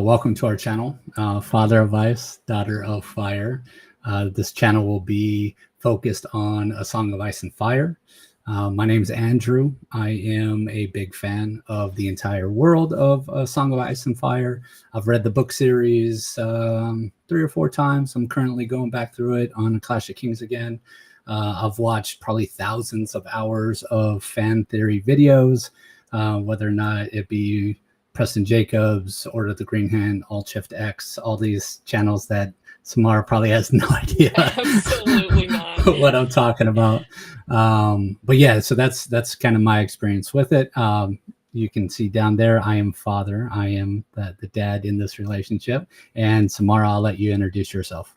Welcome to our channel, Father of Ice, Daughter of Fire. This channel will be focused on A Song of Ice and Fire. My name is Andrew. I am a big fan of the entire world of A Song of Ice and Fire. I've read the book series 3 or 4 times. I'm currently going back through it on Clash of Kings again. I've watched probably thousands of hours of fan theory videos, whether or not it be Preston Jacobs, Order of the Green Hand, Alt Shift X, all these channels that Samara probably has no idea Absolutely not. what I'm talking about. But yeah, so that's kind of my experience with it. You can see down there, I am father. I am the dad in this relationship. And Samara, I'll let you introduce yourself.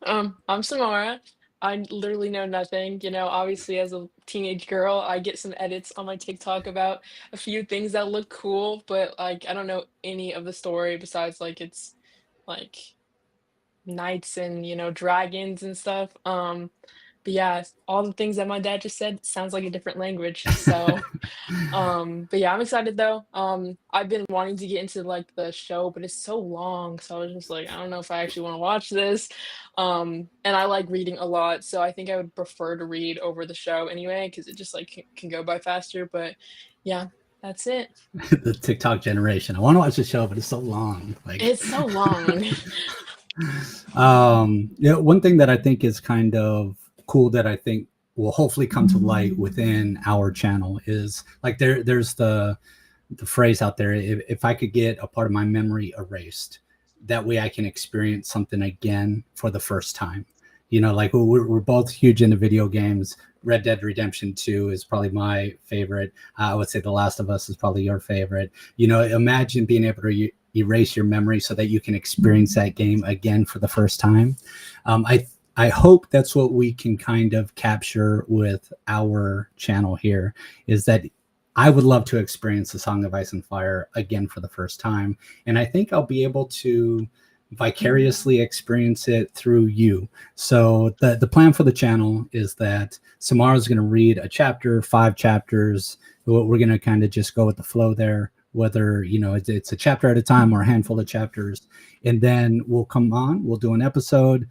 I'm Samara. I literally know nothing. Obviously, as a teenage girl, I get some edits on my TikTok about a few things that look cool, but like I don't know any of the story besides like it's like knights and dragons and stuff. But yeah, all the things that my dad just said sounds like a different language. So but yeah, I'm excited though. I've been wanting to get into like the show, but it's so long. So I was just like, I don't know if I actually want to watch this. And I like reading a lot, so I think I would prefer to read over the show anyway, because it just like can go by faster. But yeah, that's it. The TikTok generation. I want to watch the show, but it's so long. Like, It's so long. yeah, one thing that I think is kind of cool that I think will hopefully come to light within our channel is like there's the phrase out there, if I could get a part of my memory erased, that way I can experience something again for the first time. Like we're both huge into video games. Red Dead Redemption 2 is probably my favorite. I would say The Last of Us is probably your favorite. Imagine being able to erase your memory so that you can experience that game again for the first time. I hope that's what we can kind of capture with our channel here, is that I would love to experience The Song of Ice and Fire again for the first time. And I think I'll be able to vicariously experience it through you. So the plan for the channel is that Samara is going to read a chapter, 5 chapters. We're going to kind of just go with the flow there, whether it's a chapter at a time or a handful of chapters, and then we'll come on, we'll do an episode,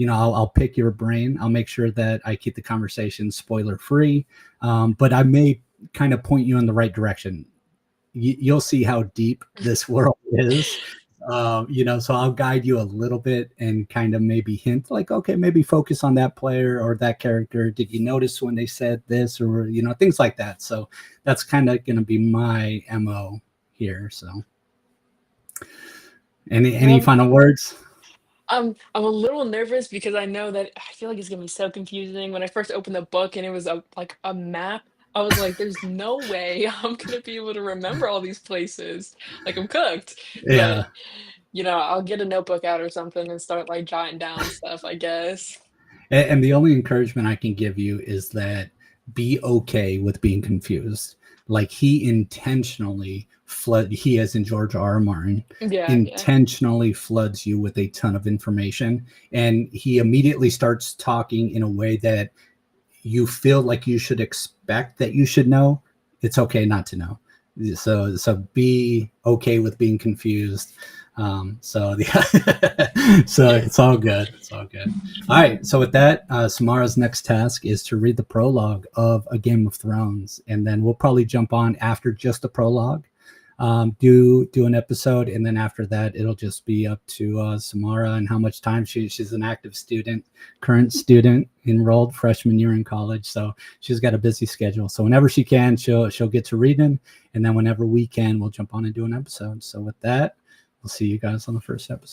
I'll pick your brain. I'll make sure that I keep the conversation spoiler free, but I may kind of point you in the right direction. You'll see how deep this world is. So I'll guide you a little bit and kind of maybe hint like, okay, maybe focus on that player or that character. Did you notice when they said this, or, things like that. So that's kind of going to be my MO here. So any Well, final words? I'm a little nervous because I know that I feel like it's gonna be so confusing. When I first opened the book and it was like a map, I was like, "There's no way I'm gonna be able to remember all these places. Like I'm cooked." But Yeah. I'll get a notebook out or something and start like jotting down stuff, I guess. And the only encouragement I can give you is that be okay with being confused. Like he intentionally he as in George R. R. Martin, Yeah, yeah. intentionally floods you with a ton of information. And he immediately starts talking in a way that you feel like you should expect that you should know. It's okay not to know. So be okay with being confused. So yeah, so it's all good. It's all good. All right. So with that, Samara's next task is to read the prologue of A Game of Thrones, and then we'll probably jump on after just the prologue, do an episode, and then after that, it'll just be up to Samara and how much time she's an active student, current student, enrolled freshman year in college. So she's got a busy schedule. So whenever she can, she'll get to reading, and then whenever we can, we'll jump on and do an episode. So with that, we'll see you guys on the first episode.